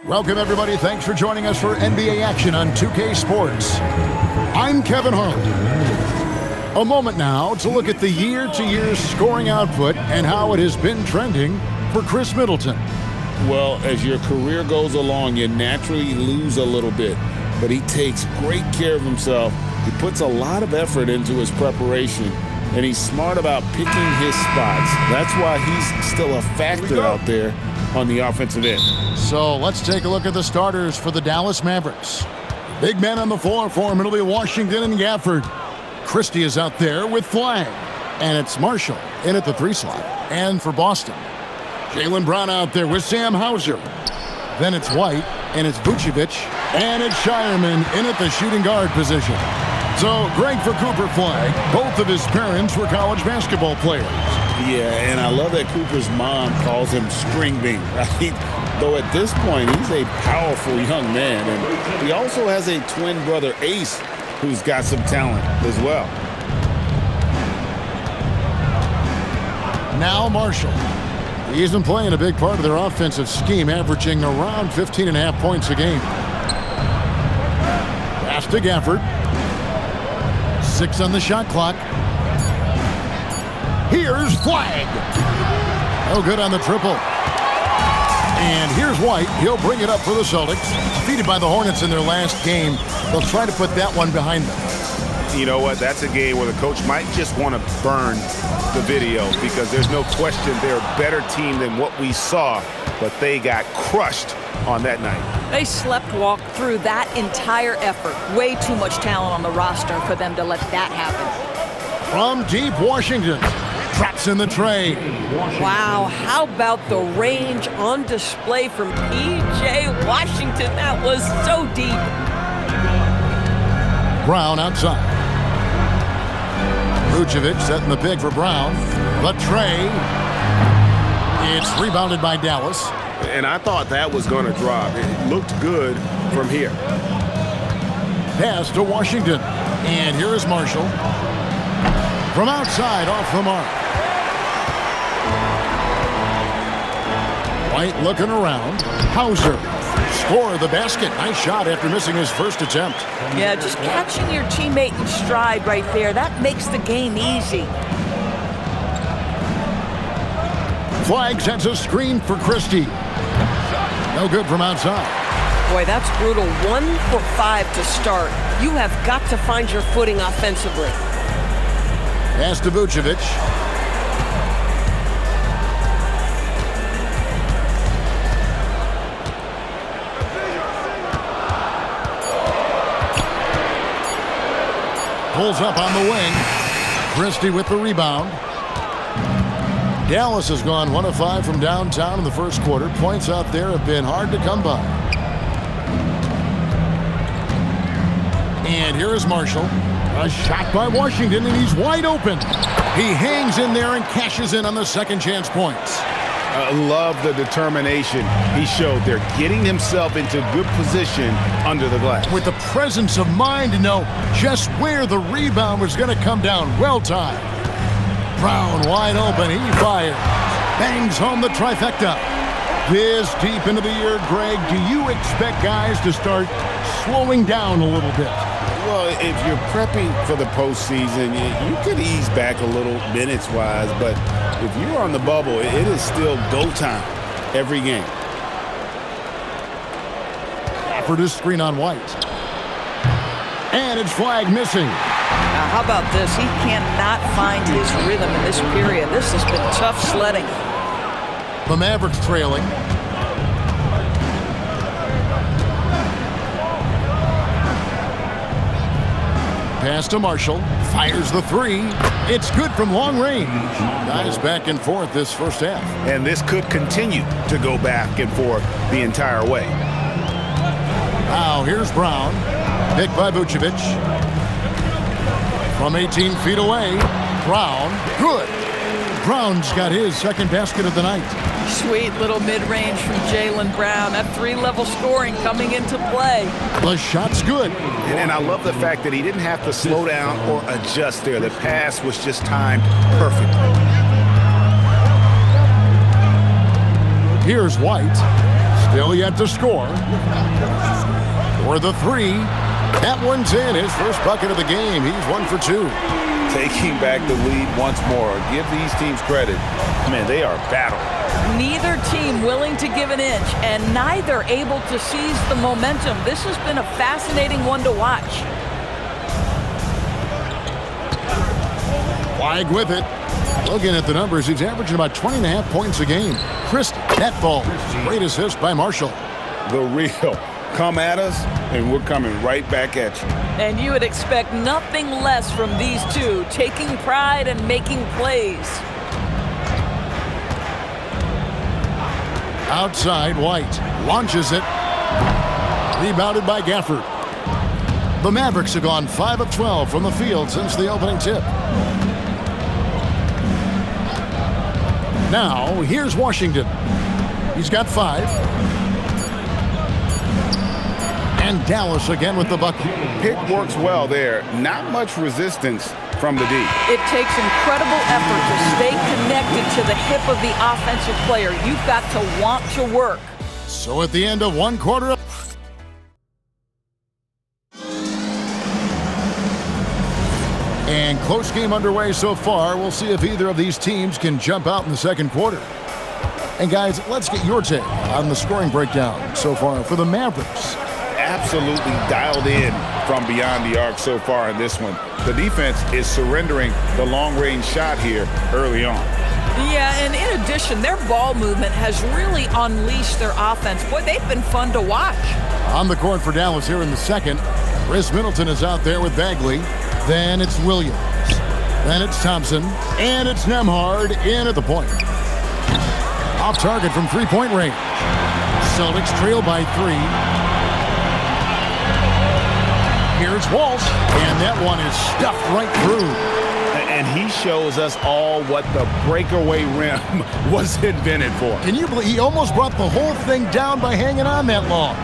Welcome, everybody. Thanks for joining us for NBA action on 2K Sports. I'm Kevin Harlan. A moment now to look at the year-to-year scoring output and how it has been trending for Chris Middleton. Well, as your career goes along, you naturally lose a little bit, but he takes great care of himself. He puts a lot of effort into his preparation, and he's smart about picking his spots. That's why he's still a factor out there on the offensive end. So let's take a look at the starters for the Dallas Mavericks. Big men on the floor for him. It'll be Washington and Gafford. Christie is out there with Flag. And it's Marshall in at the 3 slot. And for Boston, Jaylen Brown out there with Sam Hauser. Then it's White, and it's Vucevic, and it's Shireman in at the shooting guard position. So great for Cooper Flag. Both of his parents were college basketball players. Yeah, and I love that Cooper's mom calls him String Bean, right? Though at this point, he's a powerful young man. And he also has a twin brother, Ace, who's got some talent as well. Now Marshall. He's been playing a big part of their offensive scheme, averaging around 15.5 points a game. Pass to Gafford. 6 on the shot clock. Here's Flag. No good on the triple. And here's White. He'll bring it up for the Celtics. Defeated by the Hornets in their last game. They'll try to put that one behind them. You know what? That's a game where the coach might just want to burn the video because there's no question they're a better team than what we saw, but they got crushed on that night. They walked through that entire effort. Way too much talent on the roster for them to let that happen. From deep, Washington traps in the tray. Wow, how about the range on display from P.J. Washington? That was so deep. Brown outside. Vucevic setting the pick for Brown. The tray. It's rebounded by Dallas. And I thought that was going to drop. It looked good from here. Pass to Washington. And here is Marshall. From outside, off the mark. White looking around. Hauser. Score the basket. Nice shot after missing his first attempt. Yeah, just catching your teammate in stride right there. That makes the game easy. Flag sets a screen for Christie. No good from outside. Boy, that's brutal. 1 for 5 to start. You have got to find your footing offensively. Pass to Vucevic. Pulls up on the wing. Christie with the rebound. Dallas has gone 1 of 5 from downtown in the first quarter. Points out there have been hard to come by. And here is Marshall. A shot by Washington, and he's wide open. He hangs in there and cashes in on the second chance points. I love the determination he showed there, getting himself into good position under the glass. With the presence of mind to know just where the rebound was going to come down. Well timed. Brown wide open. He fires. Bangs home the trifecta. This deep into the year, Greg, do you expect guys to start slowing down a little bit? Well, if you're prepping for the postseason, you could ease back a little minutes-wise, but if you're on the bubble, it is still go time every game. For this screen on White. And it's Flag missing. Now, how about this? He cannot find his rhythm in this period. This has been tough sledding. The Mavericks trailing. Pass to Marshall. Fires the 3. It's good from long range. Guys back and forth this first half. And this could continue to go back and forth the entire way. Now here's Brown. Picked by Vucevic. From 18 feet away. Brown. Good. Brown's got his second basket of the night. Sweet little mid-range from Jaylen Brown. That 3-level scoring coming into play. The shot's good. And I love the fact that he didn't have to slow down or adjust there. The pass was just timed perfectly. Here's White. Still yet to score. For the three. That one's in. His first bucket of the game. He's 1 for 2. Taking back the lead once more. Give these teams credit. Man, they are battling. Neither team willing to give an inch, and neither able to seize the momentum. This has been a fascinating one to watch. Flag with it. Looking at the numbers, he's averaging about 20.5 points a game. Christie, net ball. Great assist by Marshall. The real. Come at us, and we're coming right back at you. And you would expect nothing less from these two, taking pride and making plays. Outside, White launches it. Rebounded by Gafford. The Mavericks have gone 5 of 12 from the field since the opening tip. Now, here's Washington. He's got 5. And Dallas again with the bucket. Pick works well there. Not much resistance from the D. It takes incredible effort to stay connected to the hip of the offensive player. You've got to want to work. So at the end of one quarter, and close game underway so far. We'll see if either of these teams can jump out in the second quarter. And guys, let's get your take on the scoring breakdown so far for the Mavericks. Absolutely dialed in from beyond the arc so far in this one. The defense is surrendering the long-range shot here early on. Yeah, and in addition, their ball movement has really unleashed their offense. Boy, they've been fun to watch. On the court for Dallas here in the second, Chris Middleton is out there with Bagley. Then it's Williams. Then it's Thompson. And it's Nembhard in at the point. Off target from three-point range. Celtics trail by 3. Here's Walsh, and that one is stuffed right through. And he shows us all what the breakaway rim was invented for. Can you believe he almost brought the whole thing down by hanging on that long?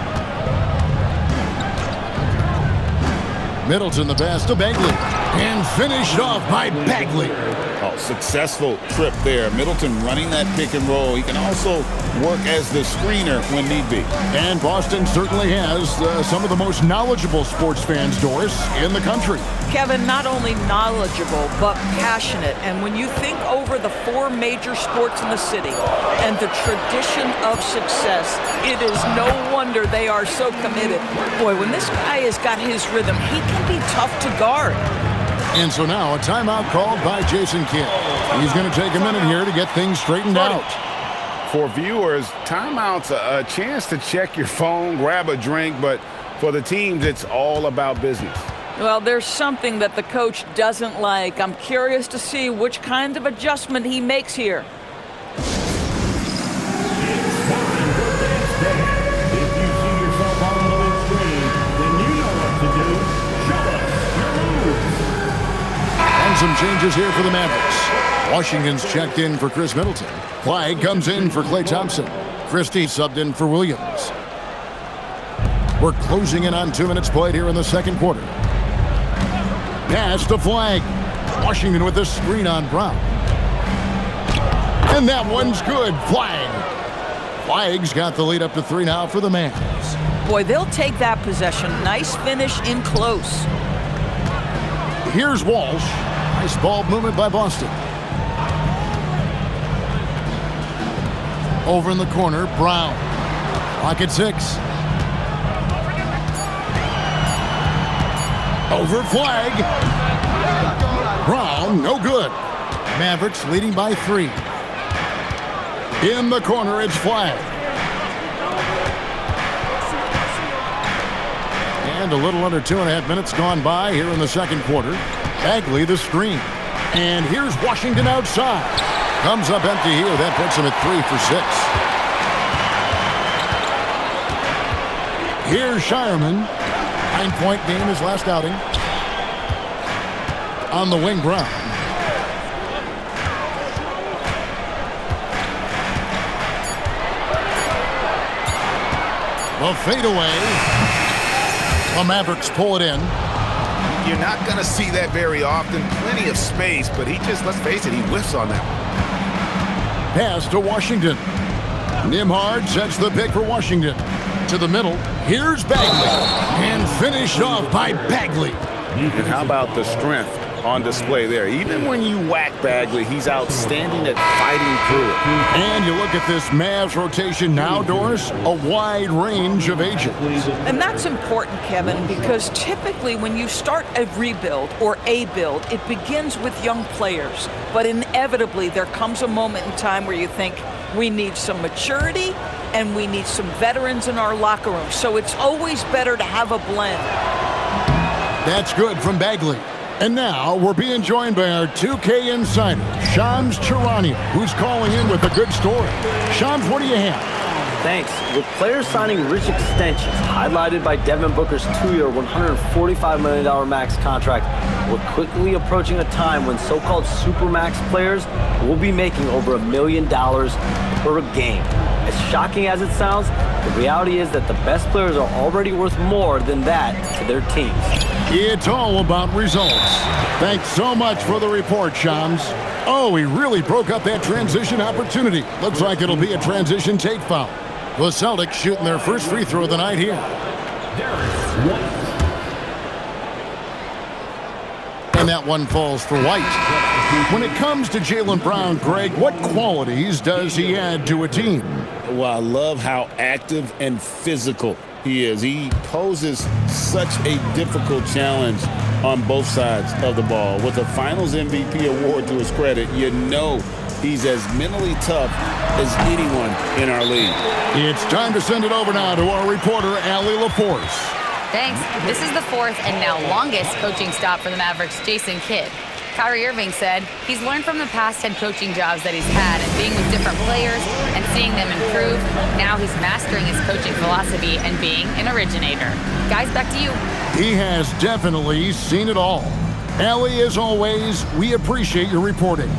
Middleton the pass to Bagley, and finished off by Bagley. Oh, successful trip there. Middleton running that pick and roll. He can also work as the screener when need be. And Boston certainly has some of the most knowledgeable sports fans, Doris, in the country. Kevin, not only knowledgeable, but passionate. And when you think over the 4 major sports in the city and the tradition of success, it is no wonder they are so committed. Boy, when this guy has got his rhythm, he can be tough to guard. And so now a timeout called by Jason Kidd. He's going to take a minute here to get things straightened out. For viewers, timeout's a chance to check your phone, grab a drink, but for the teams, it's all about business. Well, there's something that the coach doesn't like. I'm curious to see which kind of adjustment he makes here. Some changes here for the Mavericks. Washington's checked in for Chris Middleton. Clyde comes in for Klay Thompson. Christie subbed in for Williams. We're closing in on 2 minutes played here in the second quarter. Pass to Flag. Washington with a screen on Brown. And that one's good. Flag. Flag's got the lead up to 3 now for the Mavs. Boy, they'll take that possession. Nice finish in close. Here's Walsh. Nice ball movement by Boston. Over in the corner, Brown. Clock at 6. Over Flag. Brown, no good. Mavericks leading by 3. In the corner, it's Flag. And a little under 2.5 minutes gone by here in the second quarter. Bagley the screen. And here's Washington outside. Comes up empty here. That puts him at 3 for 6. Here's Shireman. 9-point game his last outing. On the wing, Brown. The fadeaway. The Mavericks pull it in. You're not going to see that very often. Plenty of space, but he just, let's face it, he whiffs on that one. Pass to Washington. Nimhard sets the pick for Washington. To the middle, here's Bagley. And finished off by Bagley. And how about the strength on display there? Even when you whack Bagley, he's outstanding at fighting through it. And you look at this Mavs rotation now, Doris, a wide range of ages. And that's important, Kevin, because typically when you start a rebuild or a build, it begins with young players. But inevitably, there comes a moment in time where you think, we need some maturity and we need some veterans in our locker room. So it's always better to have a blend. That's good from Bagley. And now we're being joined by our 2K insider, Shams Charania, who's calling in with a good story. Shams, what do you have? Thanks. With players signing rich extensions, highlighted by Devin Booker's 2-year, $145 million max contract, we're quickly approaching a time when so-called supermax players will be making over $1 million per game. As shocking as it sounds, the reality is that the best players are already worth more than that to their teams. It's all about results. Thanks so much for the report, Shams. Oh, he really broke up that transition opportunity. Looks like it'll be a transition take foul. The Celtics shooting their first free throw of the night here. And that one falls for White. When it comes to Jaylen Brown, Greg, what qualities does he add to a team? Well, I love how active and physical he is. He poses such a difficult challenge on both sides of the ball. With a Finals MVP award to his credit, you know he's as mentally tough as anyone in our league. It's time to send it over now to our reporter, Allie LaForce. Thanks. This is the fourth and now longest coaching stop for the Mavericks' Jason Kidd. Kyrie Irving said he's learned from the past head coaching jobs that he's had and being with different players and seeing them improve. Now he's mastering his coaching philosophy and being an originator. Guys, back to you. He has definitely seen it all. Allie, as always, we appreciate your reporting.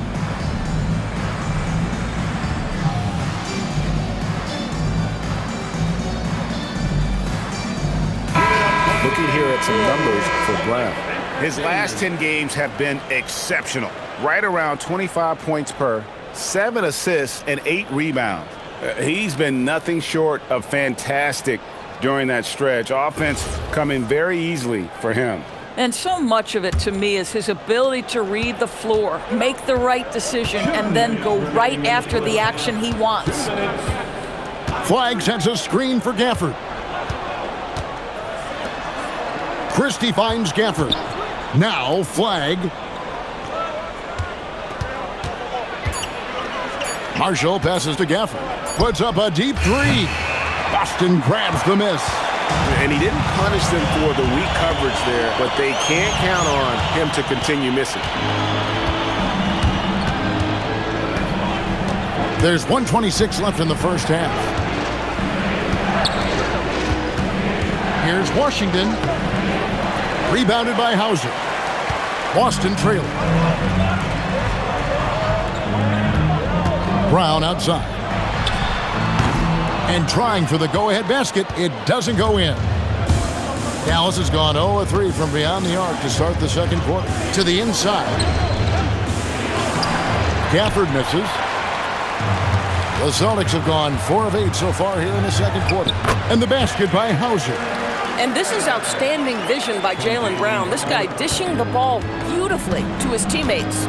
Looking here at some numbers for Brown. His last 10 games have been exceptional. Right around 25 points per, 7 assists, and 8 rebounds. He's been nothing short of fantastic during that stretch. Offense coming very easily for him. And so much of it to me is his ability to read the floor, make the right decision, and then go right after the action he wants. Flag sets a screen for Gafford. Christie finds Gafford. Now Flag. Marshall passes to Gafford. Puts up a deep three. Boston grabs the miss. And he didn't punish them for the weak coverage there, but they can't count on him to continue missing. There's 1:26 left in the first half. Here's Washington. Rebounded by Hauser. Boston trailing. Brown outside. And trying for the go-ahead basket. It doesn't go in. Dallas has gone 0 of 3 from beyond the arc to start the second quarter. To the inside. Gafford misses. The Celtics have gone 4 of 8 so far here in the second quarter. And the basket by Hauser. And this is outstanding vision by Jaylen Brown. This guy dishing the ball beautifully to his teammates.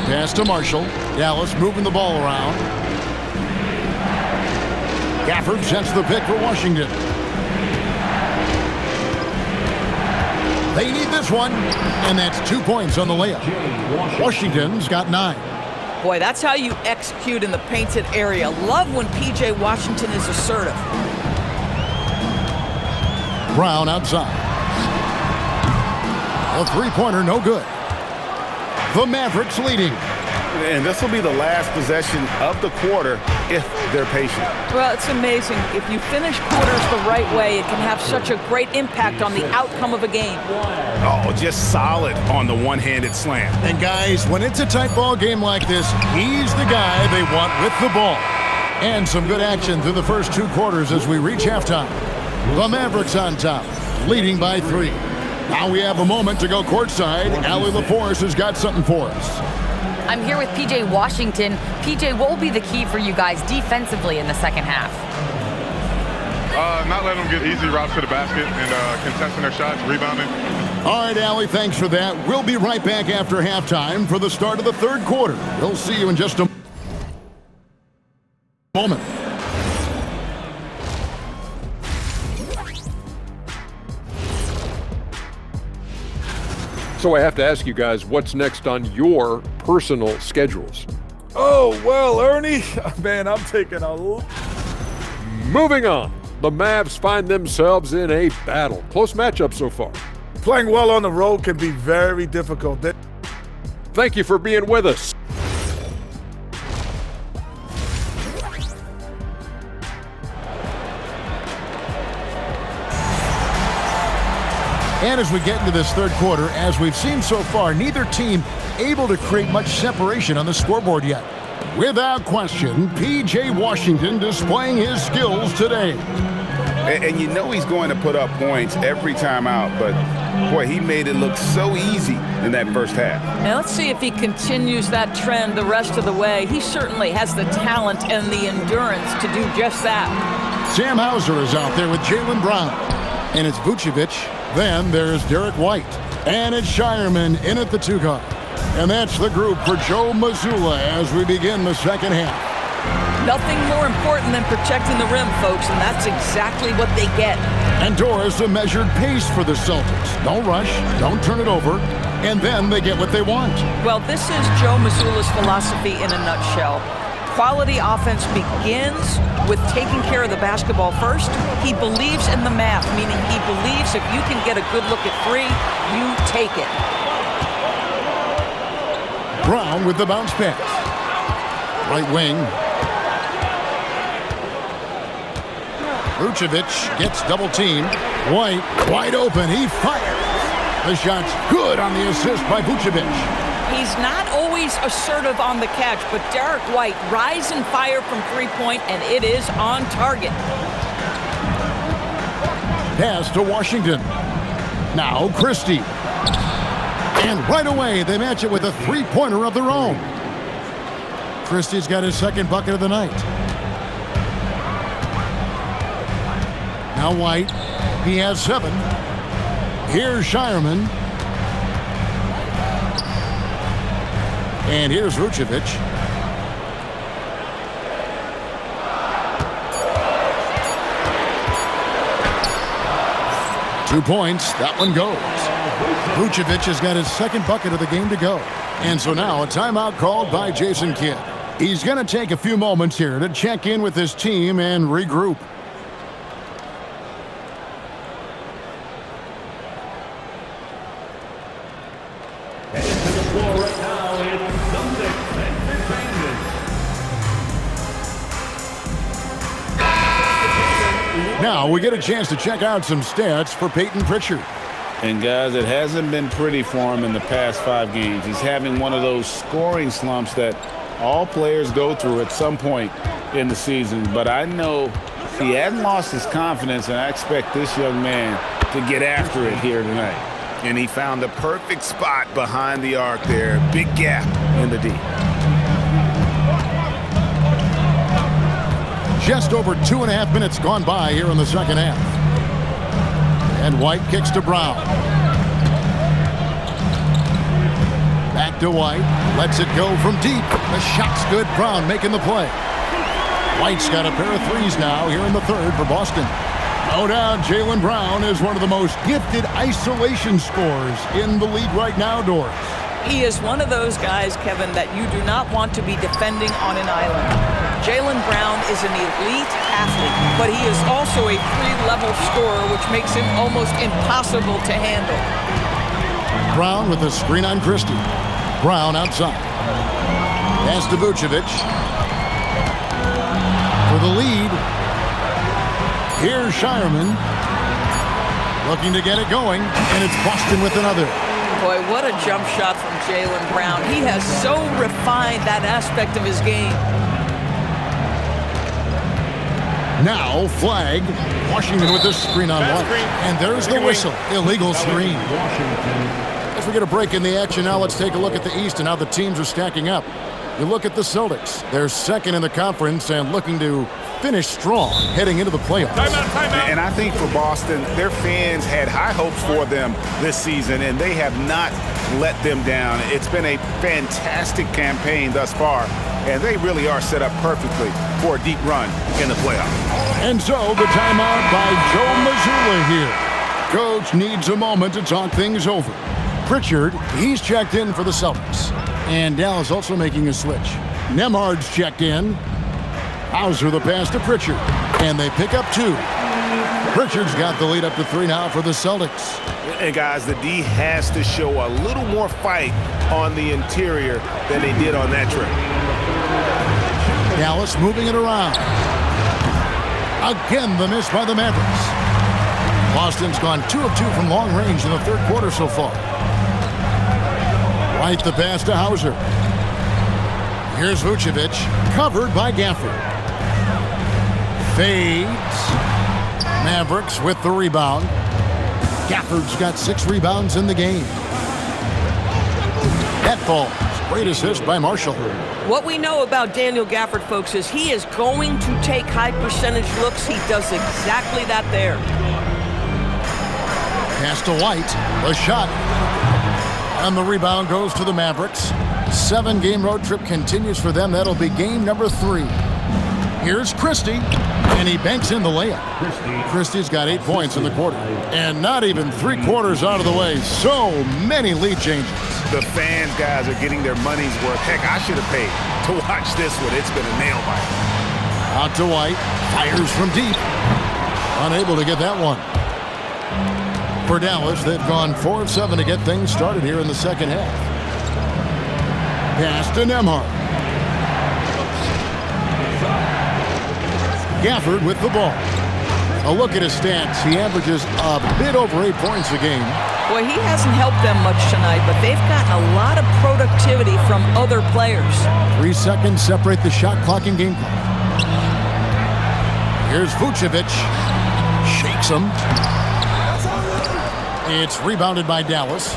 Pass to Marshall. Dallas moving the ball around. Gafford sets the pick for Washington. They need this one. And that's 2 points on the layup. Washington's got 9. Boy, that's how you execute in the painted area. Love when P.J. Washington is assertive. Brown outside. A three-pointer, no good. The Mavericks leading. And this will be the last possession of the quarter if they're patient. Well, it's amazing. If you finish quarters the right way, it can have such a great impact on the outcome of a game. Oh, just solid on the one-handed slam. And guys, when it's a tight ball game like this, he's the guy they want with the ball. And some good action through the first 2 quarters as we reach halftime. The Mavericks on top, leading by 3. Now we have a moment to go courtside. Allie LaForce has got something for us. I'm here with PJ Washington. PJ, what will be the key for you guys defensively in the second half? Not letting them get easy routes to the basket and contesting their shots, rebounding. All right, Allie, thanks for that. We'll be right back after halftime for the start of the third quarter. We'll see you in just a moment. So I have to ask you guys, what's next on your personal schedules? Oh, well, Ernie, man, I'm taking a... Moving on, the Mavs find themselves in a battle. Close matchup so far. Playing well on the road can be very difficult. Thank you for being with us. And as we get into this third quarter, as we've seen so far, neither team able to create much separation on the scoreboard yet. Without question, P.J. Washington displaying his skills today. And you know he's going to put up points every time out, but boy, he made it look so easy in that first half. Now let's see if he continues that trend the rest of the way. He certainly has the talent and the endurance to do just that. Sam Hauser is out there with Jaylen Brown. And it's Vucevic. Then there's Derek White. And it's Shireman in at the 2 guard. And that's the group for Joe Mazzulla as we begin the second half. Nothing more important than protecting the rim, folks, and that's exactly what they get. And Doris, a measured pace for the Celtics. Don't rush, don't turn it over, and then they get what they want. Well, this is Joe Mazzulla's philosophy in a nutshell. Quality offense begins with taking care of the basketball first. He believes in the math, meaning he believes if you can get a good look at 3, you take it. Brown with the bounce pass. Right wing. Vucevic gets double teamed. White wide open. He fires. The shot's good on the assist by Vucevic. He's not always assertive on the catch, but Derek White rise and fire from 3-point, and it is on target. Pass to Washington. Now Christie. And right away, they match it with a 3-pointer of their own. Christie's got his second bucket of the night. Now White. He has 7. Here's Shireman. And here's Vucevic. Two points. That one goes. Vucevic has got his second bucket of the game to go. And so now a timeout called by Jason Kidd. He's going to take a few moments here to check in with his team and regroup. Now we get a chance to check out some stats for Peyton Pritchard. And guys, it hasn't been pretty for him in the past 5 games. He's having one of those scoring slumps that all players go through at some point in the season. But I know he hasn't lost his confidence, and I expect this young man to get after it here tonight. And he found the perfect spot behind the arc there. Big gap in the D. Just over 2.5 minutes gone by here in the second half. And White kicks to Brown. Back to White. Lets it go from deep. The shot's good. Brown making the play. White's got a pair of 3s now here in the third for Boston. No doubt Jaylen Brown is one of the most gifted isolation scorers in the league right now, Doris. He is one of those guys, Kevin, that you do not want to be defending on an island. Jaylen Brown is an elite athlete, but he is also a 3-level scorer, which makes him almost impossible to handle. Brown with a screen on Christie. Brown outside. Pass to Vucevic. For the lead. Here's Shireman. Looking to get it going, and it's Boston with another. Boy, what a jump shot from Jaylen Brown. He has so refined that aspect of his game. Now, flag. Washington with the screen on White. And there's the whistle. Illegal screen. As we get a break in the action now, let's take a look at the East and how the teams are stacking up. You look at the Celtics. They're second in the conference and looking to finish strong heading into the playoffs. Timeout. And I think for Boston, their fans had high hopes for them this season, and they have not let them down. It's been a fantastic campaign thus far, and they really are set up perfectly for a deep run in the playoffs. And so the timeout by Joe Mazzulla here. Coach needs a moment to talk things over. Pritchard, he's checked in for the Celtics. And Dallas also making a switch. Nembhard's checked in. Hauser the pass to Pritchard. And they pick up 2. Pritchard's got the lead up to 3 now for the Celtics. And guys, the D has to show a little more fight on the interior than they did on that trip. Dallas moving it around. Again, the miss by the Mavericks. Boston's gone 2 of 2 from long range in the third quarter so far. White the pass to Hauser. Here's Vucevic, covered by Gafford. Fades. Mavericks with the rebound. Gafford's got 6 rebounds in the game. That falls. Great assist by Marshall. What we know about Daniel Gafford, folks, is he is going to take high percentage looks. He does exactly that there. Pass to White. The shot. And the rebound goes to the Mavericks. 7-game road trip continues for them. That'll be game number 3. Here's Christie, and he banks in the layup. Christie's got 8 points in the quarter. And not even 3 quarters out of the way. So many lead changes. The fans, guys, are getting their money's worth. Heck, I should have paid to watch this one. It's been a nail biter. Out to White. Fires from deep. Unable to get that one. For Dallas, they've gone 4 of 7 to get things started here in the second half. Pass to Nembhard. Gafford with the ball. A look at his stats. He averages a bit over 8 points a game. Boy, he hasn't helped them much tonight, but they've gotten a lot of productivity from other players. 3 seconds separate the shot clock and game clock. Here's Vucevic. Shakes him. It's rebounded by Dallas.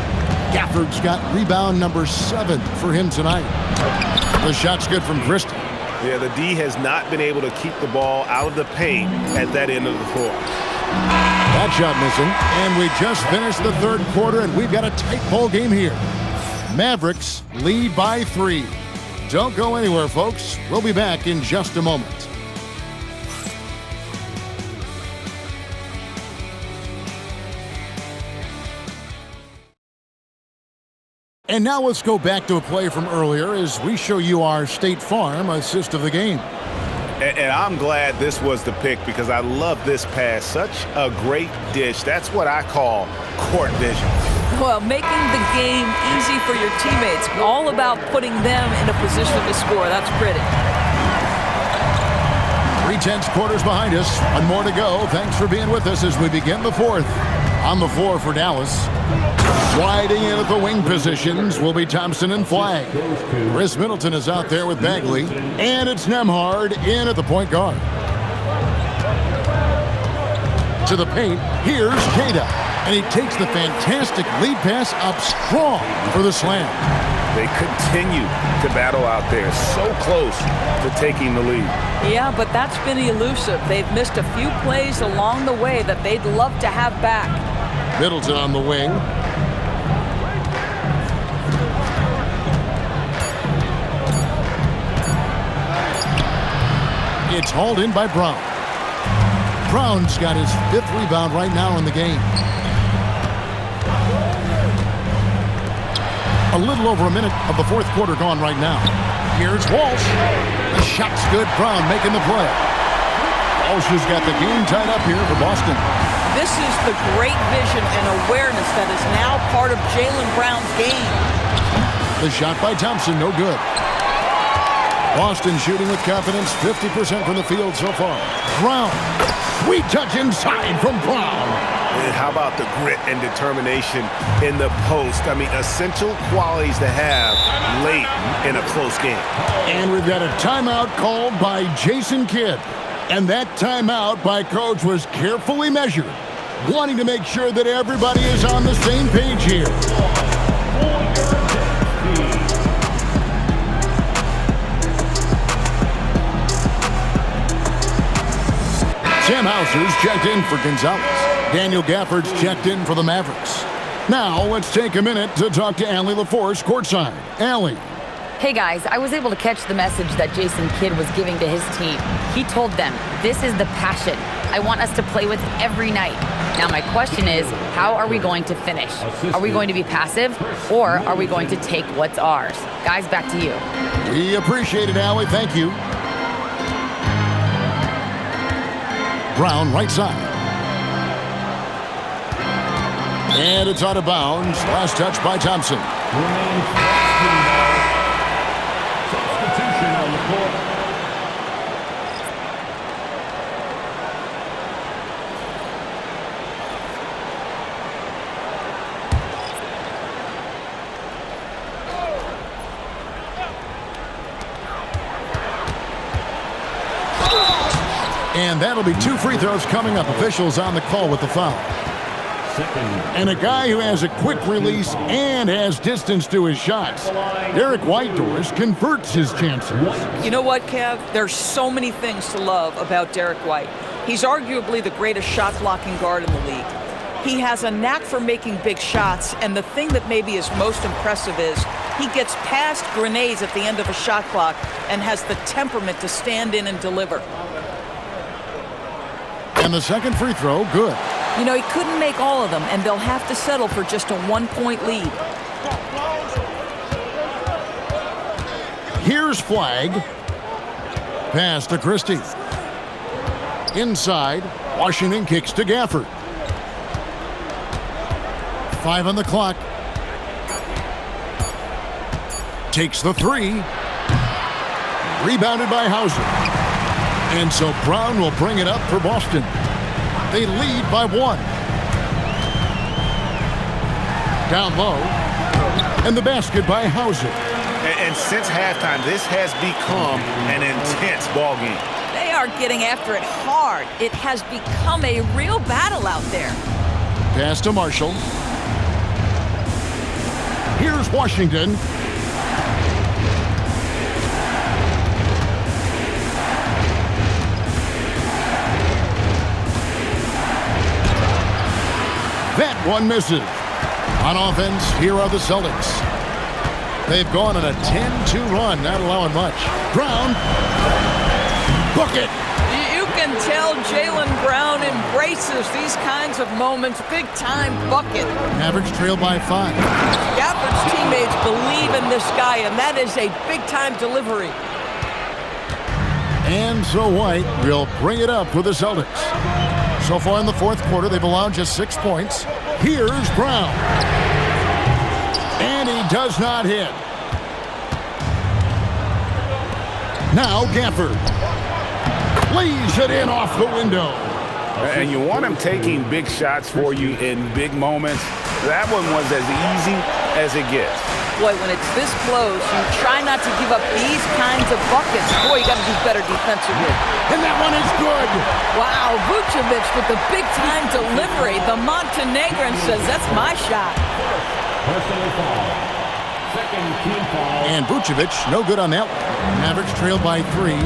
Gafford's got rebound number 7 for him tonight. The shot's good from Christie. Yeah, the D has not been able to keep the ball out of the paint at that end of the floor. That shot missing, and we just finished the third quarter, and we've got a tight ball game here. Mavericks lead by 3. Don't go anywhere, folks. We'll be back in just a moment. And now let's go back to a play from earlier as we show you our State Farm assist of the game. And I'm glad this was the pick because I love this pass. Such a great dish. That's what I call court vision. Well, making the game easy for your teammates. All about putting them in a position to score. That's pretty. 3/10 quarters behind us. 1 more to go. Thanks for being with us as we begin the fourth. On the floor for Dallas. Sliding in at the wing positions will be Thompson and Flagg. Chris Middleton is out there with Bagley. And it's Nembhard in at the point guard. To the paint, here's Queta. And he takes the fantastic lead pass up strong for the slam. They continue to battle out there, so close to taking the lead. Yeah, but that's been elusive. They've missed a few plays along the way that they'd love to have back. Middleton on the wing. It's hauled in by Brown. Brown's got his 5th rebound right now in the game. A little over a minute of the fourth quarter gone right now. Here's Walsh. The shot's good. Brown making the play. Walsh has got the game tied up here for Boston. This is the great vision and awareness that is now part of Jaylen Brown's game. The shot by Thompson, no good. Boston shooting with confidence, 50% from the field so far. Brown, sweet touch inside from Brown. And how about the grit and determination in the post? I mean, essential qualities to have late in a close game. And we've got a timeout called by Jason Kidd. And that timeout by Coach was carefully measured, wanting to make sure that everybody is on the same page here. Sam Hauser's checked in for Gonzalez. Daniel Gafford's checked in for the Mavericks. Now let's take a minute to talk to Allie LaForce courtside. Allie. Hey guys, I was able to catch the message that Jason Kidd was giving to his team. He told them, this is the passion I want us to play with every night. Now my question is, how are we going to finish? Are we going to be passive, or are we going to take what's ours? Guys, back to you. We appreciate it, Allie. Thank you. Brown, right side. And it's out of bounds. Last touch by Thompson. Substitution on the court. And that'll be 2 free throws coming up. Officials on the call with the foul. And a guy who has a quick release and has distance to his shots. Derek Whitehorse converts his chances. You know what, Kev? There's so many things to love about Derek White. He's arguably the greatest shot-blocking guard in the league. He has a knack for making big shots, and the thing that maybe is most impressive is he gets past grenades at the end of a shot clock and has the temperament to stand in and deliver. And the second free throw, good. You know, he couldn't make all of them, and they'll have to settle for just a 1-point lead. Here's Flag. Pass to Christie. Inside, Washington kicks to Gafford. 5 on the clock. Takes the 3. Rebounded by Hauser. And so Brown will bring it up for Boston. They lead by 1. Down low. And the basket by Hauser. And since halftime, this has become an intense ball game. They are getting after it hard. It has become a real battle out there. Pass to Marshall. Here's Washington. That one misses. On offense, here are the Celtics. They've gone on a 10-2 run, not allowing much. Brown. Bucket. You can tell Jaylen Brown embraces these kinds of moments. Big-time bucket. Mavericks trail by 5. Gafford's teammates believe in this guy, and that is a big-time delivery. And so White will bring it up for the Celtics. So far in the fourth quarter, they've allowed just 6 points. Here's Brown. And he does not hit. Now Gafford. Lays it in off the window. And you want him taking big shots for you in big moments. That one was as easy as it gets. Boy, when it's this close, you try not to give up these kinds of buckets. Boy, you got to do better defensively. And that one is good. Wow, Vucevic with the big-time delivery. The Montenegrin says, that's my shot. Personal foul. Second team foul. And Vucevic, no good on that one. Mavericks trail by 3.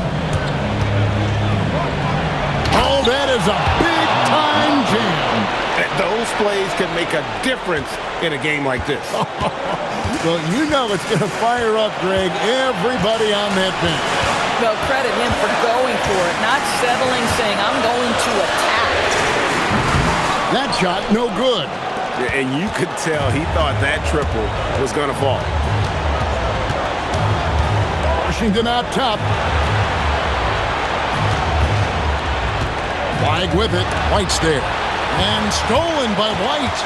Oh, that is a big-time jam. Those plays can make a difference in a game like this. Well, you know it's going to fire up, Greg, everybody on that bench. Well, credit him for going for it, not settling, saying, I'm going to attack. That shot, no good. Yeah, and you could tell he thought that triple was going to fall. Washington out top. Flag with it. White's there. And stolen by White.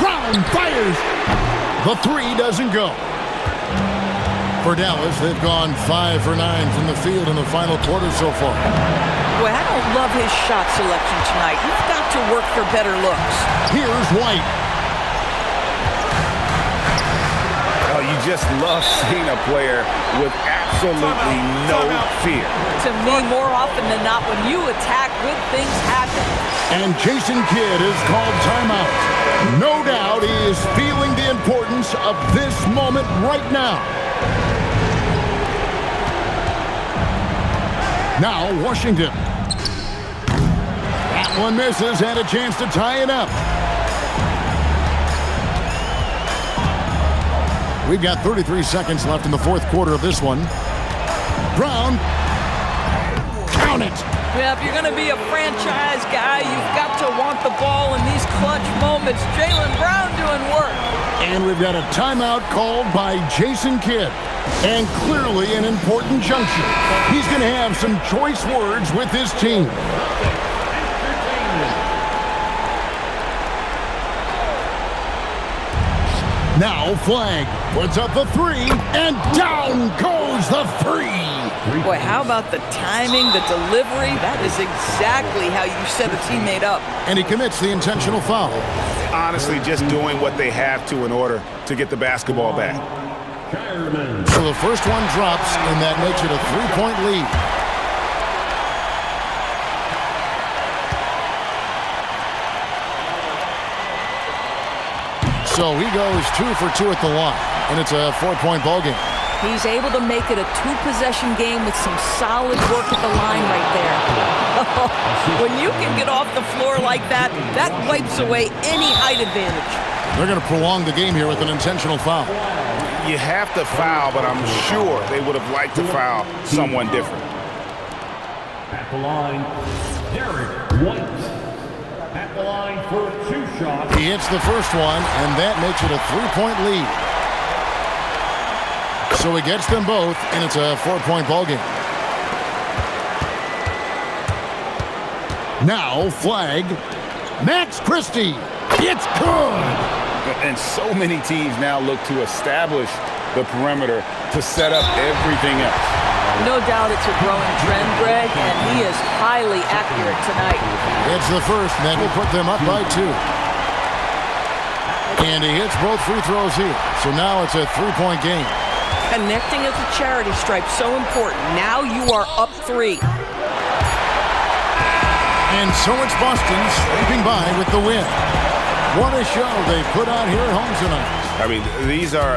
Brown fires. The 3 doesn't go. For Dallas, they've gone 5 for 9 from the field in the final quarter so far. Boy, I don't love his shot selection tonight. You've got to work for better looks. Here's White. Oh, you just love seeing a player with absolutely no fear. To me, more often than not, when you attack, good things happen. And Jason Kidd is called timeout. No doubt he is feeling the importance of this moment right now. Now, Washington. That one misses and a chance to tie it up. We've got 33 seconds left in the fourth quarter of this one. Brown. Count it. Yeah, if you're going to be a franchise guy, you've got to want the ball in these clutch moments. Jaylen Brown doing work. And we've got a timeout called by Jason Kidd. And clearly an important juncture. He's going to have some choice words with his team. Now Flag puts up the three, and down goes the three. Boy, how about the timing, the delivery? That is exactly how you set a teammate up. And he commits the intentional foul. Honestly, just doing what they have to in order to get the basketball back. So the first one drops, and that makes it a three-point lead. So he goes 2 for 2 at the line, and it's a 4-point ball game. He's able to make it a two-possession game with some solid work at the line right there. When you can get off the floor like that, that wipes away any height advantage. They're going to prolong the game here with an intentional foul. You have to foul, but I'm sure they would have liked to foul someone different. At the line, Derek White. At the line for 2 shots. He hits the first one, and that makes it a 3-point lead. So he gets them both, and it's a 4-point ball game. Now Flag. Max Christie. It's good. And so many teams now look to establish the perimeter to set up everything else. No doubt it's a growing trend, Greg, and he is highly accurate tonight. It's the first, and that will put them up by 2. And he hits both free throws here. So now it's a 3-point game. Connecting at the charity stripe, so important. Now you are up 3. And so it's Boston sweeping by with the win. What a show they put on here at home tonight. I mean, these are